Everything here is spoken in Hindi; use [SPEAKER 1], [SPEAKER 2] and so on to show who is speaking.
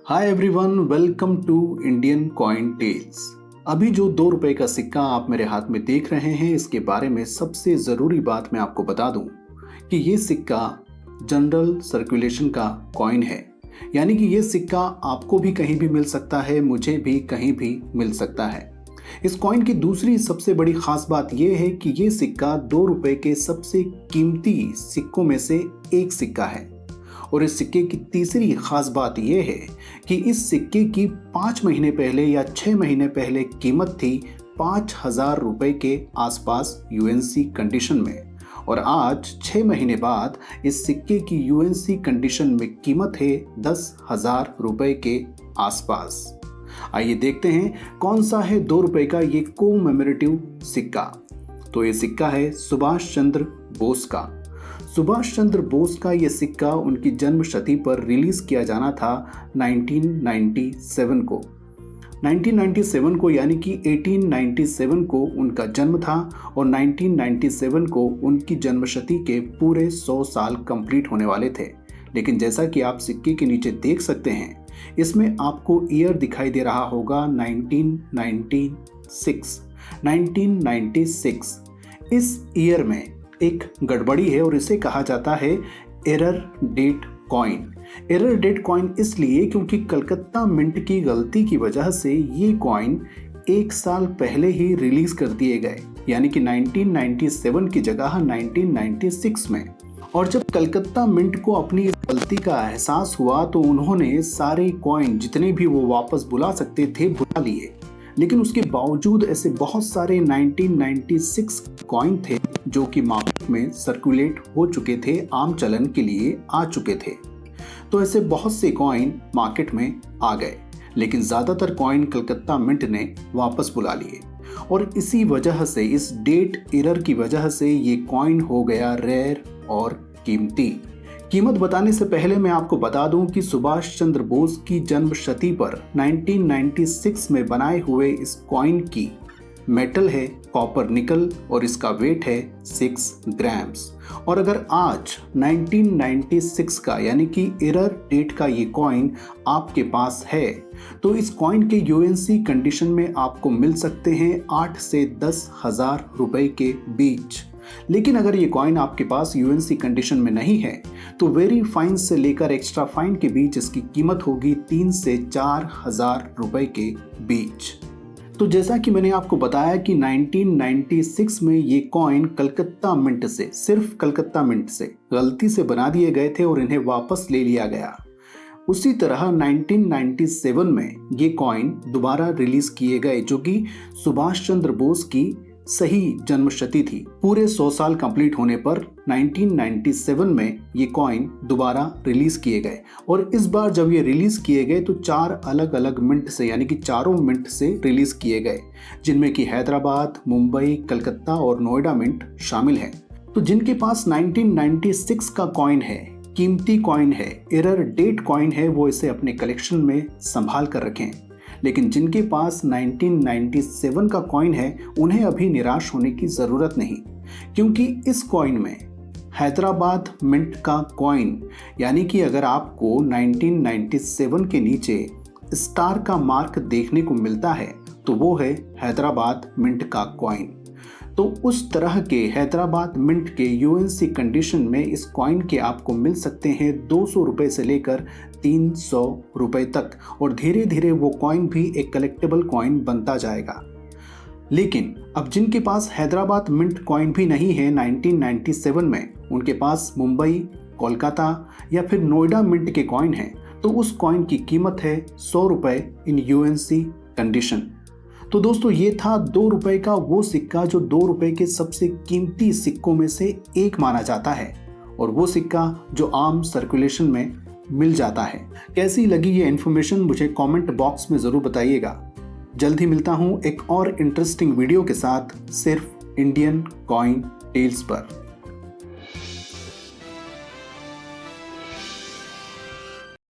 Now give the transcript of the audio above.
[SPEAKER 1] Hi everyone, welcome to Indian coin tales. अभी जो 2 रुपए का सिक्का आप मेरे हाथ में देख रहे हैं, इसके बारे में सबसे ज़रूरी बात मैं आपको बता दूं कि ये सिक्का जनरल सर्कुलेशन का कॉइन है। यानी कि ये सिक्का आपको भी कहीं भी मिल सकता है, मुझे भी कहीं भी मिल सकता है। इस कॉइन की दूसरी सबसे बड़ी खास बात यह है कि ये सिक्का 2 रुपए के सबसे कीमती सिक्कों में से एक सिक्का है। और इस सिक्के की तीसरी खास बात यह है कि इस सिक्के की 5 महीने पहले या 6 महीने पहले कीमत थी 5,000 रुपए के आसपास यूएनसी कंडीशन में, और आज 6 महीने बाद इस सिक्के की यूएनसी कंडीशन में कीमत है 10,000 रुपए के आसपास। आइए देखते हैं कौन सा है 2 रुपए का ये कोमेमोरेटिव सिक्का। तो ये सिक्का है सुभाष चंद्र बोस का। सुभाष चंद्र बोस का ये सिक्का उनकी जन्म शती पर रिलीज किया जाना था 1997 को। 1997 को यानी कि 1897 को उनका जन्म था और 1997 को उनकी जन्मशती के पूरे 100 साल कंप्लीट होने वाले थे। लेकिन जैसा कि आप सिक्के के नीचे देख सकते हैं, इसमें आपको ईयर दिखाई दे रहा होगा 1996। इस ईयर में एक गड़बड़ी है और इसे कहा जाता है error date coin. Error date coin इसलिए क्योंकि कलकत्ता मिंट की गलती की वजह से ये कॉइन 1 साल पहले ही रिलीज कर दिए गए, यानी कि 1997 की जगह 1996 में। और जब कलकत्ता मिंट को अपनी इस गलती का एहसास हुआ तो उन्होंने सारे कॉइन जितने भी वो वापस बुला सकते थे बुला लिए। लेकिन उसके बावजूद ऐसे बहुत सारे 1996 कॉइन थे जो कि मार्केट में सर्कुलेट हो चुके थे, आम चलन के लिए आ चुके थे। तो ऐसे बहुत से कॉइन मार्केट में आ गए, लेकिन ज़्यादातर कॉइन कलकत्ता मिंट ने वापस बुला लिए। और इसी वजह से, इस डेट एरर की वजह से ये कॉइन हो गया रेयर और कीमती। कीमत बताने से पहले मैं आपको बता दूं कि सुभाष चंद्र बोस की जन्म शती पर 1996 में बनाए हुए इस कॉइन की मेटल है कॉपर निकल और इसका वेट है 6 ग्राम्स। और अगर आज 1996 का यानी कि एरर डेट का ये कॉइन आपके पास है तो इस कॉइन के यूएनसी कंडीशन में आपको मिल सकते हैं 8 से 10,000 रुपए के बीच। लेकिन अगर ये कॉइन आपके पास यूएनसी कंडीशन में नहीं है तो वेरी फाइन से लेकर एक्स्ट्रा फाइन के बीच इसकी कीमत होगी 3 से 4,000 रुपए के बीच। तो जैसा कि मैंने आपको बताया कि 1996 में ये कॉइन कलकत्ता मिंट से, सिर्फ कलकत्ता मिंट से गलती से बना दिए गए थे और इन्हें वापस ले लिया गया। उसी तरह 1997 में ये कॉइन दोबारा रिलीज किए गए, जो कि सुभाष चंद्र बोस की सही जन्मशती थी। पूरे 100 साल कंप्लीट होने पर 1997 में ये कॉइन दोबारा रिलीज किए गए। और इस बार जब ये रिलीज किए गए तो 4 अलग अलग मिंट से, यानी कि चारों मिंट से रिलीज किए गए, जिनमें कि हैदराबाद, मुंबई, कलकत्ता और नोएडा मिंट शामिल है। तो जिनके पास 1996 का कॉइन है, कीमती कॉइन है, एरर डेट कॉइन है, वो इसे अपने कलेक्शन में संभाल कर रखें। लेकिन जिनके पास 1997 का कॉइन है उन्हें अभी निराश होने की ज़रूरत नहीं, क्योंकि इस कॉइन में हैदराबाद मिंट का कॉइन, यानी कि अगर आपको 1997 के नीचे स्टार का मार्क देखने को मिलता है तो वो है हैदराबाद मिंट का कॉइन। तो उस तरह के हैदराबाद मिंट के यूएनसी कंडीशन में इस कॉइन के आपको मिल सकते हैं 200 रुपए से लेकर 300 रुपए तक, और धीरे धीरे वो कॉइन भी एक कलेक्टेबल कॉइन बनता जाएगा। लेकिन अब जिनके पास हैदराबाद मिंट कॉइन भी नहीं है 1997 में, उनके पास मुंबई, कोलकाता या फिर नोएडा मिंट के कॉइन हैं, तो उस कॉइन की कीमत है 100 रुपए इन यूएनसी कंडीशन। तो दोस्तों, ये था 2 रुपए का वो सिक्का जो 2 रुपए के सबसे कीमती सिक्कों में से एक माना जाता है, और वो सिक्का जो आम सर्कुलेशन में मिल जाता है। कैसी लगी ये इन्फॉर्मेशन मुझे कमेंट बॉक्स में ज़रूर बताइएगा। जल्द ही मिलता हूँ एक और इंटरेस्टिंग वीडियो के साथ, सिर्फ इंडियन कॉइन टेल्स पर।